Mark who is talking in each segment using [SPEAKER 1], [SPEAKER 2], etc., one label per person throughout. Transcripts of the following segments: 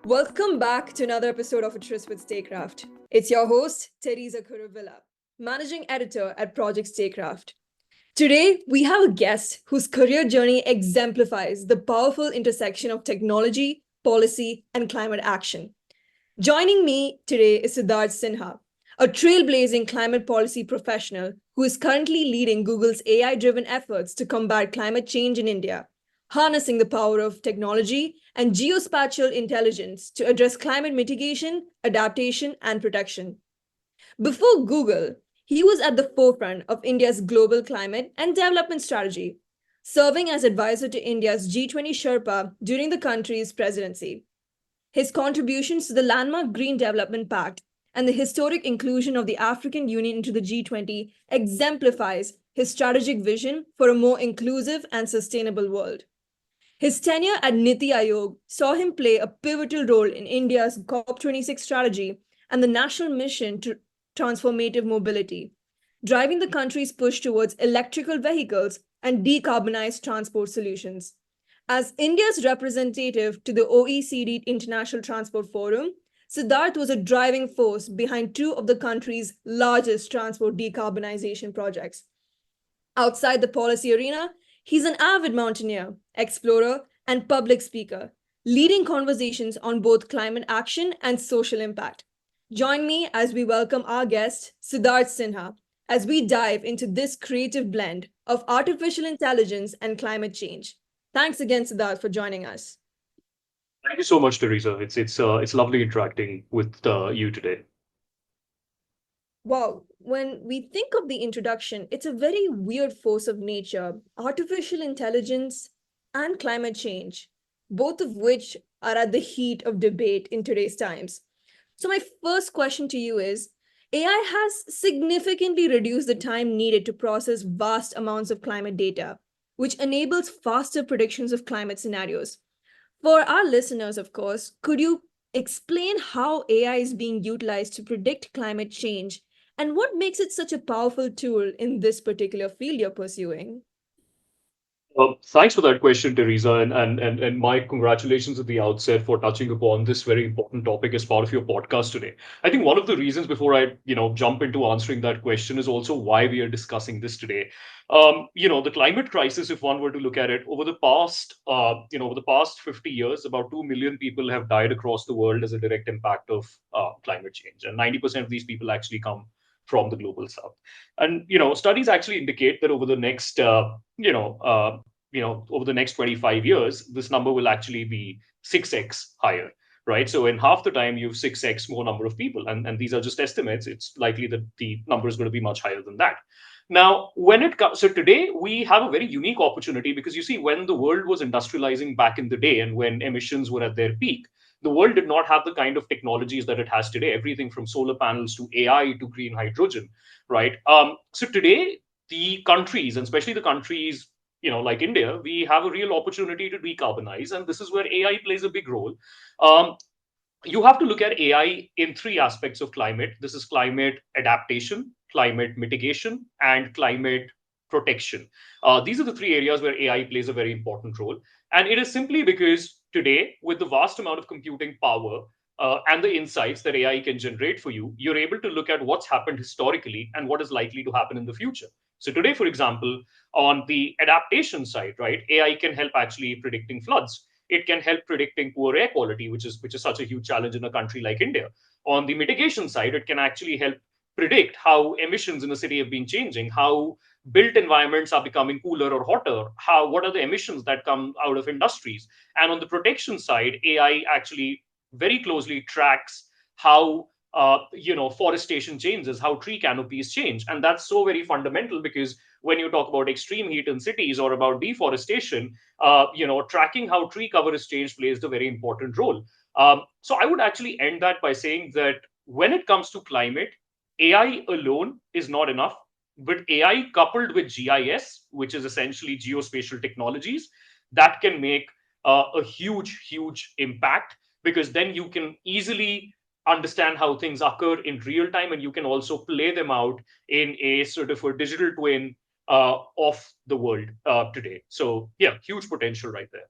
[SPEAKER 1] Welcome back to another episode of A Tryst with Statecraft. It's your host, Teresa Kuruvilla, Managing Editor at Project Statecraft. Today, we have a guest whose career journey exemplifies the powerful intersection of technology, policy, and climate action. Joining me today is Siddharth Sinha, a trailblazing climate policy professional who is currently leading Google's AI driven efforts to combat climate change in India, harnessing the power of technology and geospatial intelligence to address climate mitigation, adaptation, and protection. Before Google, he was at the forefront of India's global climate and development strategy, serving as advisor to India's G20 Sherpa during the country's presidency. His contributions to the landmark Green Development Pact and the historic inclusion of the African Union into the G20 exemplifies his strategic vision for a more inclusive and sustainable world. His tenure at NITI Aayog saw him play a pivotal role in India's COP26 strategy and the national mission to transformative mobility, driving the country's push towards electrical vehicles and decarbonized transport solutions. As India's representative to the OECD International Transport Forum, Siddharth was a driving force behind two of the country's largest transport decarbonization projects. Outside the policy arena, he's an avid mountaineer, explorer, and public speaker, leading conversations on both climate action and social impact. Join me as we welcome our guest, Siddharth Sinha, as we dive into this creative blend of artificial intelligence and climate change. Thanks again, Siddharth, for joining us.
[SPEAKER 2] Thank you so much, Teresa. It's lovely interacting with you today.
[SPEAKER 1] Wow, when we think of the introduction, it's a very weird force of nature, artificial intelligence and climate change, both of which are at the heat of debate in today's times. So, my first question to you is AI has significantly reduced the time needed to process vast amounts of climate data, which enables faster predictions of climate scenarios. For our listeners, of course, could you explain how AI is being utilized to predict climate change and what makes it such a powerful tool in this particular field you're pursuing?
[SPEAKER 2] Thanks for that question, Teresa, and my congratulations at the outset for touching upon this very important topic as part of your podcast today. I think one of the reasons before I jump into answering that question is also why we are discussing this today. The climate crisis, if one were to look at it over the past 50 years, about 2 million people have died across the world as a direct impact of climate change, and 90% of these people actually come from the global south. And studies actually indicate that over the next over the next 25 years, this number will actually be 6x higher, right? So in half the time, you have 6x more number of people. And these are just estimates. It's likely that the number is going to be much higher than that. Now, when it comes, so today we have a very unique opportunity because you see, when the world was industrializing back in the day and when emissions were at their peak, the world did not have the kind of technologies that it has today, everything from solar panels to AI to green hydrogen, right? So today, the countries, and especially the countries like India, we have a real opportunity to decarbonize, and this is where AI plays a big role. Um, you have to look at AI in three aspects of climate. This is climate adaptation, climate mitigation, and climate protection. These are the three areas where AI plays a very important role. And it is simply because today, with the vast amount of computing power and the insights that AI can generate for you, you're able to look at what's happened historically and what is likely to happen in the future. So today, for example, on the adaptation side, right, AI can help actually predicting floods. It can help predicting poor air quality, which is such a huge challenge in a country like India. On the mitigation side, it can actually help predict how emissions in a city have been changing, how built environments are becoming cooler or hotter, how what are the emissions that come out of industries. And on the protection side, AI actually very closely tracks how forestation changes, how tree canopies change. And that's so very fundamental because when you talk about extreme heat in cities or about deforestation, tracking how tree cover is changed plays a very important role. So I would actually end that by saying that when it comes to climate, AI alone is not enough, but AI coupled with GIS, which is essentially geospatial technologies, that can make a huge, huge impact because then you can easily understand how things occur in real time and you can also play them out in a sort of a digital twin of the world today. So, yeah, huge potential right there.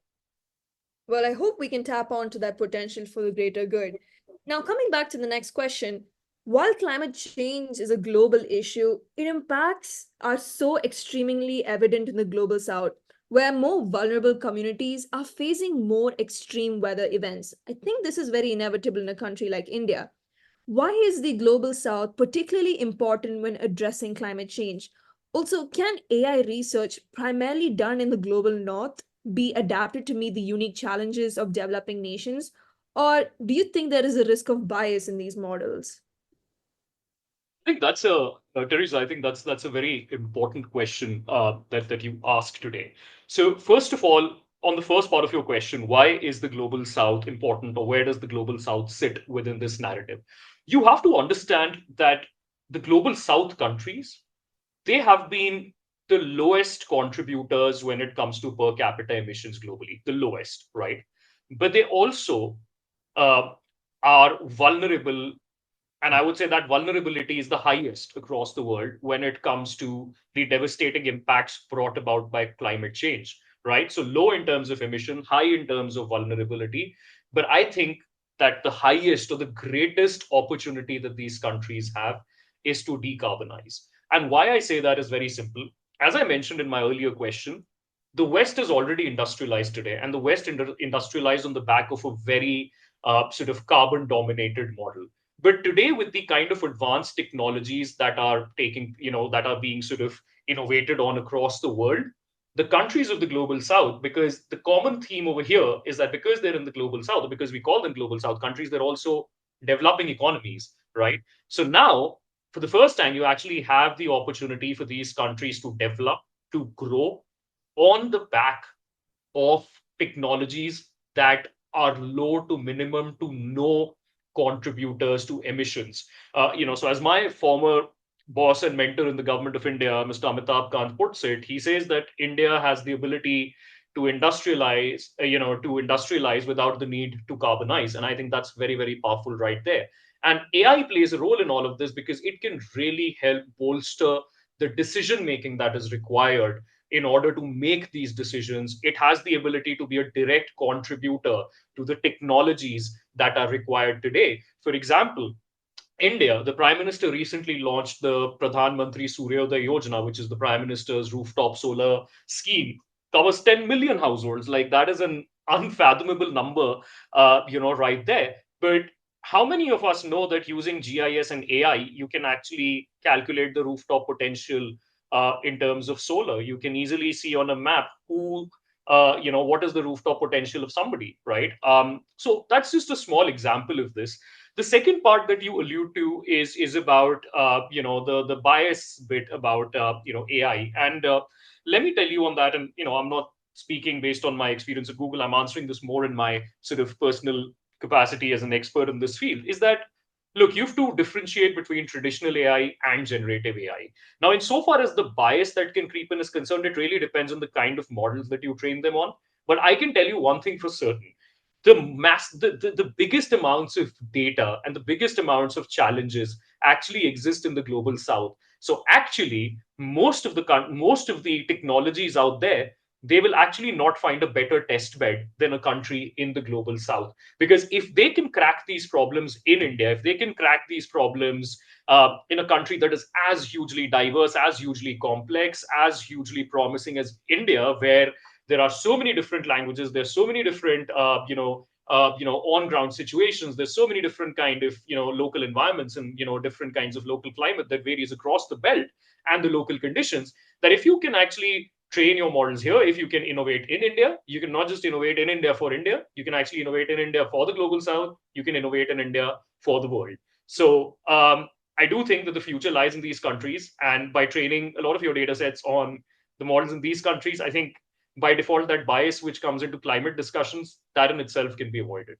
[SPEAKER 1] Well, I hope we can tap onto that potential for the greater good. Now, coming back to the next question, while climate change is a global issue, its impacts are so extremely evident in the global south, where more vulnerable communities are facing more extreme weather events. I think this is very inevitable in a country like India. Why is the global south particularly important when addressing climate change? Also, can AI research, primarily done in the global north, be adapted to meet the unique challenges of developing nations? Or do you think there is a risk of bias in these models?
[SPEAKER 2] I think that's Teresa. I think that's a very important question that you asked today. So first of all, on the first part of your question, why is the global South important, or where does the global South sit within this narrative? You have to understand that the global South countries, they have been the lowest contributors when it comes to per capita emissions globally, the lowest, right? But they also uh, are vulnerable, and I would say that vulnerability is the highest across the world when it comes to the devastating impacts brought about by climate change, right? So low in terms of emission, high in terms of vulnerability. But I think that the highest or the greatest opportunity that these countries have is to decarbonize. And why I say that is very simple. As I mentioned in my earlier question, the West is already industrialized today, and the West industrialized on the back of a very sort of carbon dominated model. But today, with the kind of advanced technologies that are taking, that are being sort of innovated on across the world, the countries of the global south, because the common theme over here is that because they're in the global south, or because we call them global south countries, they're also developing economies, right? So now, for the first time, you actually have the opportunity for these countries to develop, to grow on the back of technologies that are low to minimum to no contributors to emissions. So as my former boss and mentor in the government of India, Mr. Amitabh Kant puts it, he says that India has the ability to industrialize without the need to carbonize. And I think that's very, very powerful right there. And AI plays a role in all of this because it can really help bolster the decision making that is required in order to make these decisions. It has the ability to be a direct contributor to the technologies that are required today. For example, India, the Prime Minister recently launched the Pradhan Mantri Suryodaya Yojana, which is the Prime Minister's rooftop solar scheme. Covers 10 million households. Like that is an unfathomable number, right there. But how many of us know that using GIS and AI, you can actually calculate the rooftop potential in terms of solar? You can easily see on a map what is the rooftop potential of somebody, right? So that's just a small example of this. The second part that you allude to is about the bias bit about AI, and let me tell you on that. And I'm not speaking based on my experience at Google. I'm answering this more in my sort of personal capacity as an expert in this field. Is that, look, you have to differentiate between traditional AI and generative AI. Now, insofar as the bias that can creep in is concerned, it really depends on the kind of models that you train them on. But I can tell you one thing for certain: the biggest amounts of data and the biggest amounts of challenges actually exist in the global south. So actually, most of the technologies out there, they will actually not find a better test bed than a country in the global south. Because if they can crack these problems in India, if they can crack these problems in a country that is as hugely diverse, as hugely complex, as hugely promising as India, where there are so many different languages, there's so many different on ground situations, there's so many different kind of local environments, and different kinds of local climate that varies across the belt, and the local conditions, that if you can actually train your models here, if you can innovate in India, you can not just innovate in India for India, you can actually innovate in India for the global south, you can innovate in India for the world. So I do think that the future lies in these countries, and by training a lot of your data sets on the models in these countries, I think by default that bias which comes into climate discussions, that in itself can be avoided.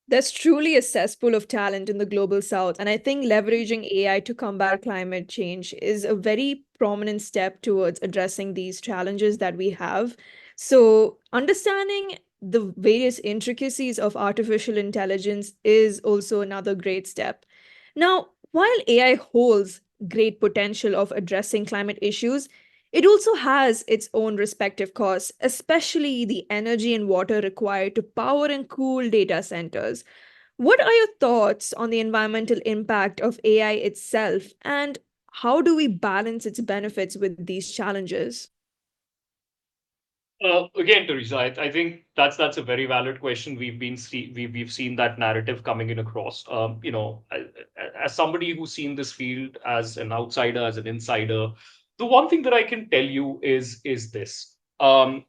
[SPEAKER 1] There's truly a cesspool of talent in the global south, and I think leveraging AI to combat climate change is a very prominent step towards addressing these challenges that we have. So, understanding the various intricacies of artificial intelligence is also another great step. Now, while AI holds great potential of addressing climate issues, It also has its own respective costs, especially the energy and water required to power and cool data centers. What are your thoughts on the environmental impact of AI itself, and how do we balance its benefits with these challenges?
[SPEAKER 2] Again, Teresa, I think that's a very valid question. We've seen that narrative coming in across. As somebody who's seen this field as an outsider, as an insider, the one thing that I can tell you is this. In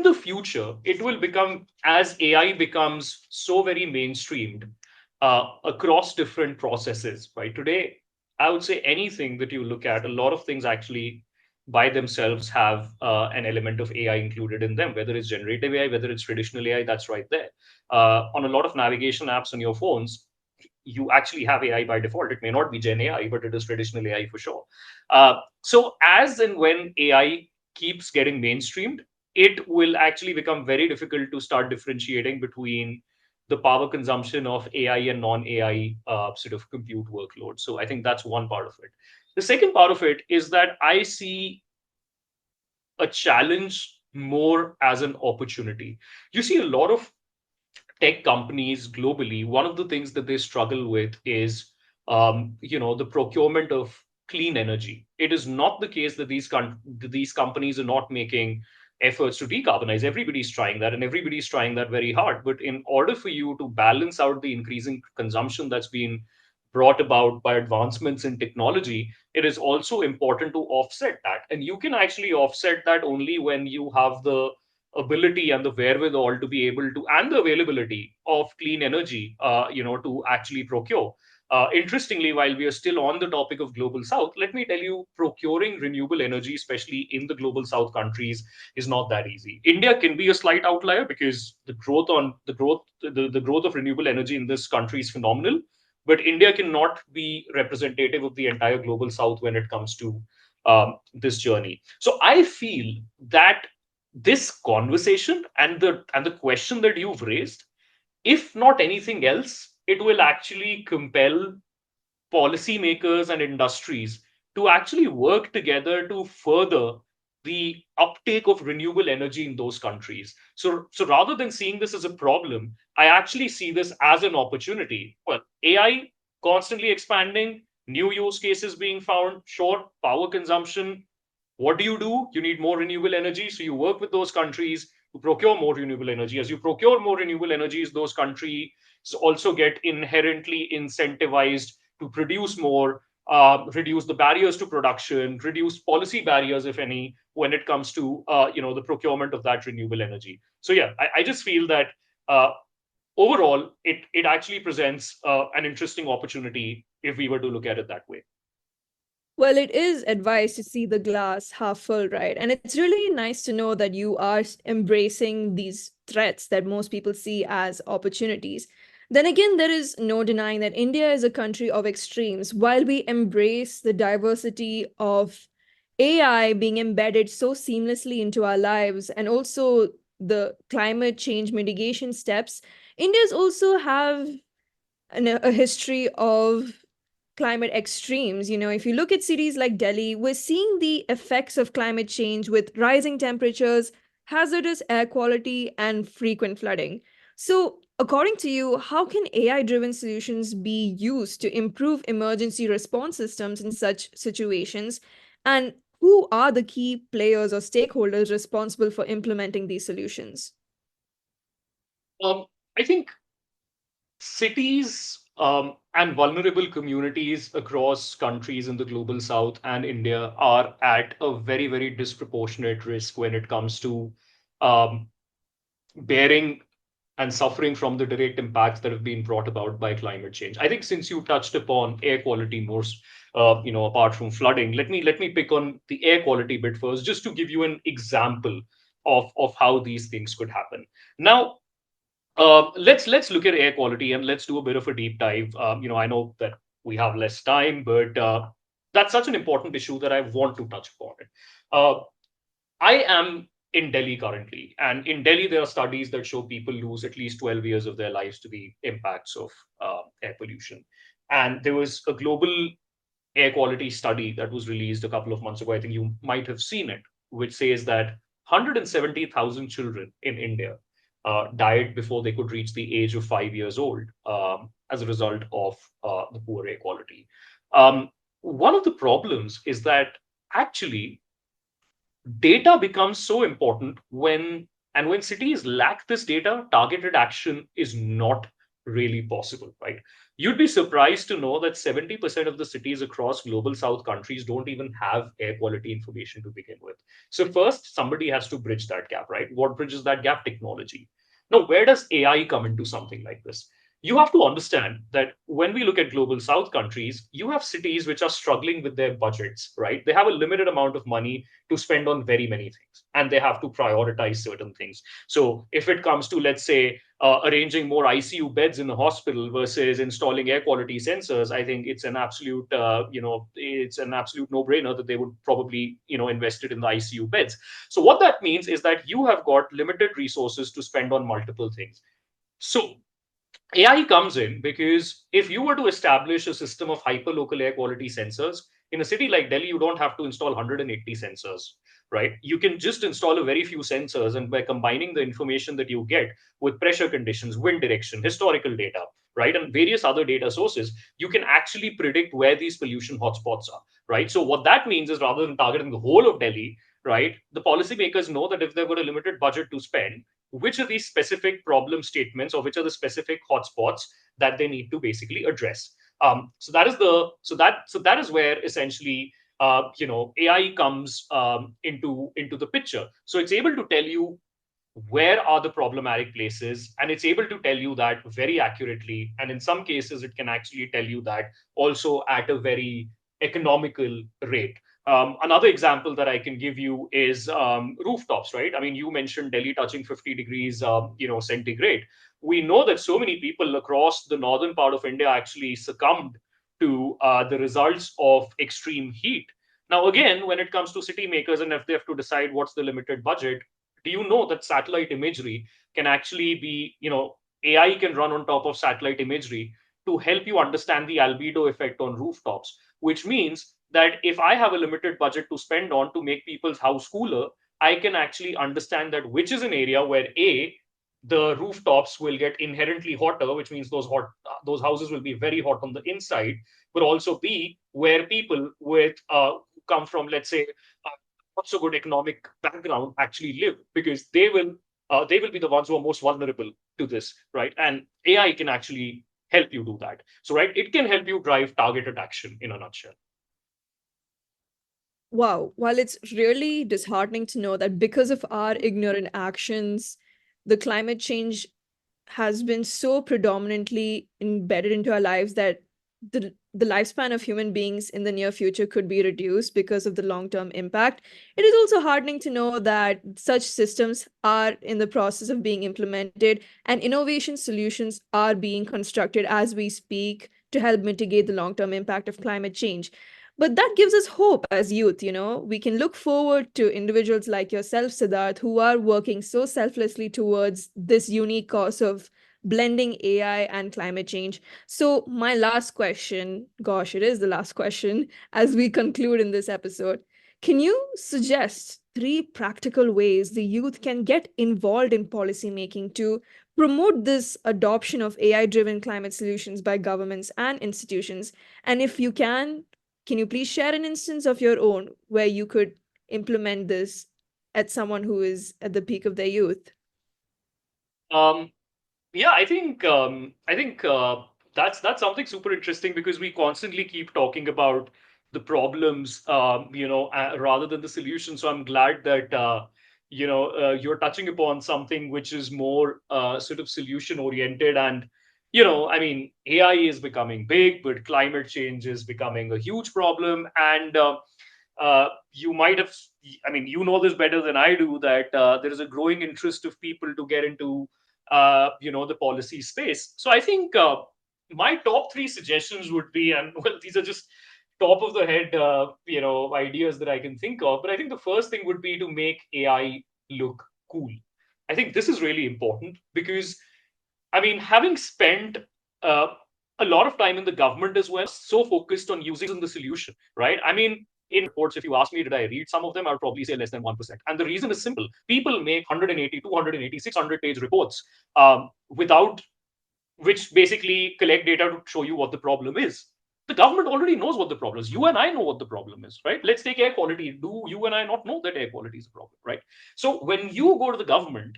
[SPEAKER 2] the future, it will become, as AI becomes so very mainstreamed across different processes, right? Today, I would say anything that you look at, a lot of things actually by themselves have an element of AI included in them, whether it's generative AI, whether it's traditional AI, that's right there. On a lot of navigation apps on your phones, you actually have AI by default. It may not be Gen AI, but it is traditional AI for sure. So as and when AI keeps getting mainstreamed, it will actually become very difficult to start differentiating between the power consumption of AI and non-AI sort of compute workload. So I think that's one part of it. The second part of it is that I see a challenge more as an opportunity. You see a lot of tech companies globally, one of the things that they struggle with is, the procurement of clean energy. It is not the case that these companies are not making efforts to decarbonize. Everybody's trying that, and everybody's trying that very hard. But in order for you to balance out the increasing consumption that's been brought about by advancements in technology, it is also important to offset that. And you can actually offset that only when you have the ability and the wherewithal to be able to, and the availability of clean energy, to actually procure. Interestingly, while we are still on the topic of global south, let me tell you, procuring renewable energy, especially in the global south countries, is not that easy. India can be a slight outlier because the growth of renewable energy in this country is phenomenal, but India cannot be representative of the entire global south when it comes to this journey. So I feel that this conversation and the question that you've raised, if not anything else, it will actually compel policymakers and industries to actually work together to further the uptake of renewable energy in those countries. So rather than seeing this as a problem, I actually see this as an opportunity. Well, AI constantly expanding, new use cases being found, short power consumption. What do? You need more renewable energy. So you work with those countries to procure more renewable energy. As you procure more renewable energies, those countries also get inherently incentivized to produce more, reduce the barriers to production, reduce policy barriers, if any, when it comes to the procurement of that renewable energy. So yeah, I just feel that uh, overall, it actually presents an interesting opportunity if we were to look at it that way.
[SPEAKER 1] Well, it is advised to see the glass half full, right? And it's really nice to know that you are embracing these threats that most people see as opportunities. Then again, there is no denying that India is a country of extremes. While we embrace the diversity of AI being embedded so seamlessly into our lives and also the climate change mitigation steps, India's also have a history of climate extremes. If you look at cities like Delhi, we're seeing the effects of climate change with rising temperatures, hazardous air quality, and frequent flooding. So, according to you, how can AI driven solutions be used to improve emergency response systems in such situations? And who are the key players or stakeholders responsible for implementing these solutions?
[SPEAKER 2] I think cities and vulnerable communities across countries in the global south and India are at a very, very disproportionate risk when it comes to um, bearing and suffering from the direct impacts that have been brought about by climate change. I think since you touched upon air quality most, apart from flooding, let me pick on the air quality bit first, just to give you an example of how these things could happen. Now, let's look at air quality and let's do a bit of a deep dive. I know that we have less time, but that's such an important issue that I want to touch upon it. Uh, I am in Delhi currently, and in Delhi there are studies that show people lose at least 12 years of their lives to the impacts of air pollution. And there was a global air quality study that was released a couple of months ago. I think you might have seen it, which says that 170,000 children in India died before they could reach the age of 5 years old as a result of the poor air quality. One of the problems is that actually data becomes so important when cities lack this data, targeted action is not really possible, right? You'd be surprised to know that 70% of the cities across global south countries don't even have air quality information to begin with. So first somebody has to bridge that gap, right? What bridges that gap? Technology. Now where does AI come into something like this? You have to understand that when we look at global south countries, you have cities which are struggling with their budgets, right? They have a limited amount of money to spend on very many things, and they have to prioritize certain things. So if it comes to, let's say, arranging more ICU beds in a hospital versus installing air quality sensors, I think it's an absolute it's an absolute no brainer that they would probably invest it in the ICU beds. So what that means is that you have got limited resources to spend on multiple things. So AI comes in because if you were to establish a system of hyperlocal air quality sensors in a city like Delhi, you don't have to install 180 sensors, right? You can just install a very few sensors, and by combining the information that you get with pressure conditions, wind direction, historical data, right, and various other data sources, you can actually predict where these pollution hotspots are, right? So what that means is rather than targeting the whole of Delhi, right, the policymakers know that if they've got a limited budget to spend, which are these specific problem statements or which are the specific hotspots that they need to basically address. So that is where essentially AI comes into the picture. So it's able to tell you where are the problematic places, and it's able to tell you that very accurately, and in some cases it can actually tell you that also at a very economical rate. Another example that I can give you is rooftops, right? I mean, you mentioned Delhi touching 50 degrees centigrade. We know that so many people across the northern part of India actually succumbed to the results of extreme heat. Now again, when it comes to city makers and if they have to decide what's the limited budget, do you know that satellite imagery can actually be, AI can run on top of satellite imagery to help you understand the albedo effect on rooftops, which means that if I have a limited budget to spend on to make people's house cooler, I can actually understand that which is an area where the rooftops will get inherently hotter, which means those houses will be very hot on the inside, but also B, where people with come from, let's say, not so good economic background actually live, because they will be the ones who are most vulnerable to this, right? And AI can actually help you do that. So, right, it can help you drive targeted action in a nutshell.
[SPEAKER 1] Wow, while it's really disheartening to know that because of our ignorant actions, the climate change has been so predominantly embedded into our lives that the lifespan of human beings in the near future could be reduced because of the long-term impact. It is also heartening to know that such systems are in the process of being implemented and innovation solutions are being constructed as we speak to help mitigate the long-term impact of climate change. But that gives us hope as youth, we can look forward to individuals like yourself, Siddharth, who are working so selflessly towards this unique cause of blending AI and climate change. So, my last question, gosh, it is the last question as we conclude in this episode. Can you suggest three practical ways the youth can get involved in policymaking to promote this adoption of AI driven climate solutions by governments and institutions? And if you can you please share an instance of your own where you could implement this at someone who is at the peak of their youth?
[SPEAKER 2] Um, Yeah, I think that's something super interesting because we constantly keep talking about the problems, rather than the solution. So I'm glad that you're touching upon something which is more sort of solution oriented. And I mean, AI is becoming big, but climate change is becoming a huge problem. And you might have, I mean, you know this better than I do, that there is a growing interest of people to get into the policy space. So I think my top three suggestions would be, and well, these are just top of the head, ideas that I can think of. But I think the first thing would be to make AI look cool. I think this is really important because, I mean, having spent uh, a lot of time in the government as well, so focused on using the solution, right? I mean, in reports, if you ask me, did I read some of them? I'll probably say less than 1%. And the reason is simple. People make 180, 280, 600-page reports without which basically collect data to show you what the problem is. The government already knows what the problem is. You and I know what the problem is, right? Let's take air quality. Do you and I not know that air quality is a problem, right? So when you go to the government,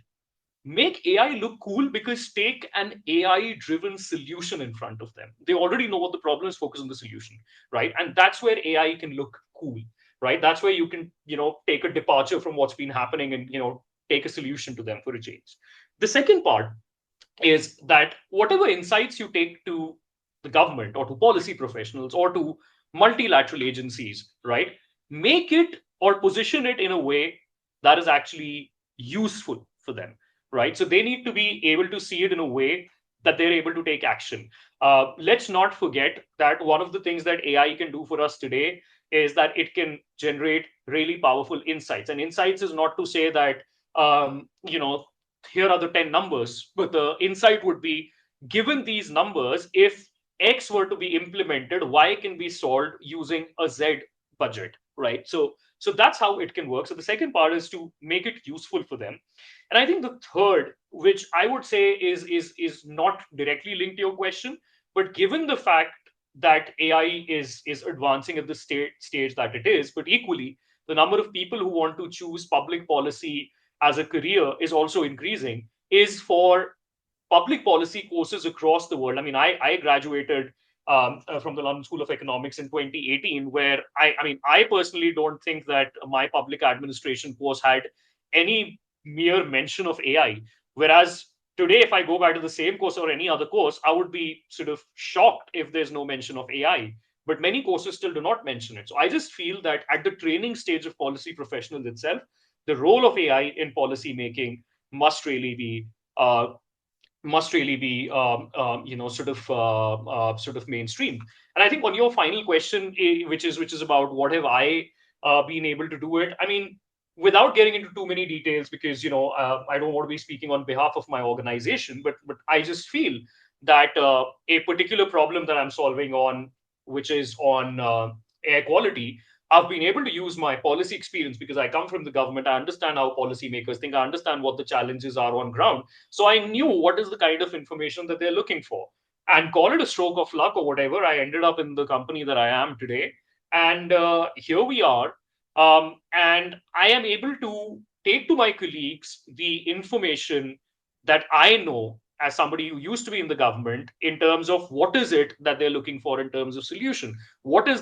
[SPEAKER 2] make AI look cool, because take an AI driven solution in front of them. They already know what the problem is, focus on the solution, right? And that's where AI can look cool, right? That's where you can, take a departure from what's been happening and, take a solution to them for a change. The second part is that whatever insights you take to the government or to policy professionals or to multilateral agencies, right, make it or position it in a way that is actually useful for them, right? So they need to be able to see it in a way that they're able to take action. Let's not forget that one of the things that AI can do for us today is that it can generate really powerful insights. And insights is not to say that, here are the 10 numbers, but the insight would be, given these numbers, if X were to be implemented, Y can be solved using a Z budget, right? So that's how it can work. So the second part is to make it useful for them. And I think the third, which I would say is not directly linked to your question, but given the fact that AI is advancing at the stage that it is, but equally the number of people who want to choose public policy as a career is also increasing, is for public policy courses across the world. I mean, I graduated from the London School of Economics in 2018, where I personally don't think that my public administration course had any mere mention of AI. Whereas today, if I go back to the same course or any other course, I would be sort of shocked if there's no mention of AI. But many courses still do not mention it. So I just feel that at the training stage of policy professionals itself, the role of AI in policy making must really be uh, sort of mainstream. And I think on your final question, which is about what have I been able to do it. I mean, without getting into too many details, because I don't want to be speaking on behalf of my organization, but I just feel that a particular problem that I'm solving on, which is on air quality, I've been able to use my policy experience because I come from the government. I understand how policymakers think. I understand what the challenges are on ground. So I knew what is the kind of information that they're looking for. And call it a stroke of luck or whatever, I ended up in the company that I am today. And here we are. And I am able to take to my colleagues the information that I know as somebody who used to be in the government, in terms of what is it that they're looking for in terms of solution. What are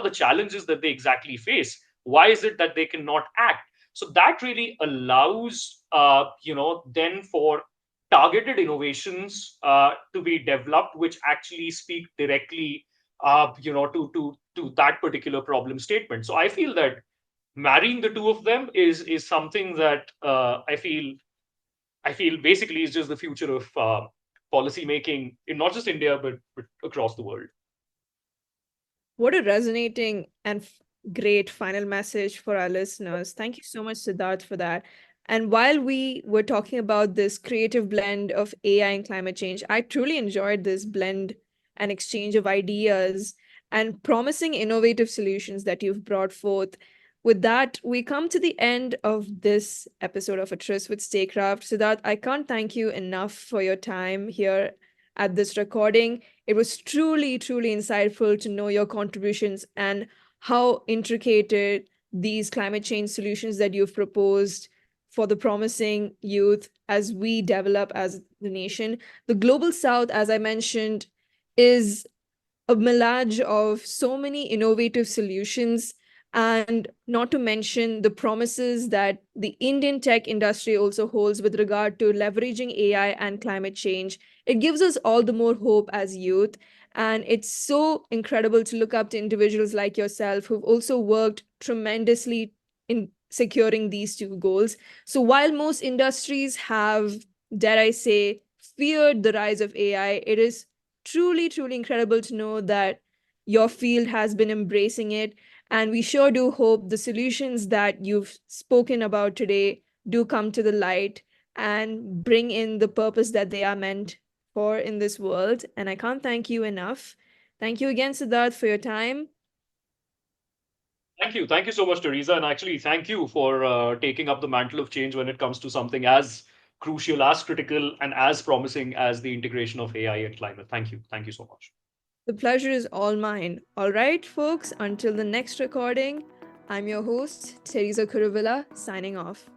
[SPEAKER 2] the challenges that they exactly face? Why is it that they cannot act? So that really allows then for targeted innovations to be developed, which actually speak directly to that particular problem statement. So I feel that marrying the two of them is something that I feel basically is just the future of policy making in not just India, but across the world.
[SPEAKER 1] What a resonating and great final message for our listeners. Thank you so much, Siddharth, for that. And while we were talking about this creative blend of AI and climate change, I truly enjoyed this blend and exchange of ideas and promising innovative solutions that you've brought forth. With that, we come to the end of this episode of A Tryst with Statecraft. Siddharth, I can't thank you enough for your time here at this recording. It was truly, truly insightful to know your contributions and how intricate these climate change solutions that you've proposed for the promising youth as we develop as the nation. The Global South, as I mentioned, is a melange of so many innovative solutions, and not to mention the promises that the Indian tech industry also holds with regard to leveraging AI and climate change. It gives us all the more hope as youth. And it's so incredible to look up to individuals like yourself who've also worked tremendously in securing these two goals. So while most industries have, dare I say, feared the rise of AI, it is truly, truly incredible to know that your field has been embracing it. And we sure do hope the solutions that you've spoken about today do come to the light and bring in the purpose that they are meant for in this world, and I can't thank you enough. Thank you again, Siddharth, for your time.
[SPEAKER 2] Thank you. Thank you so much, Teresa. And actually, thank you for taking up the mantle of change when it comes to something as crucial, as critical, and as promising as the integration of AI and climate. Thank you. Thank you so much.
[SPEAKER 1] The pleasure is all mine. All right, folks, until the next recording, I'm your host, Teresa Kuruvilla, signing off.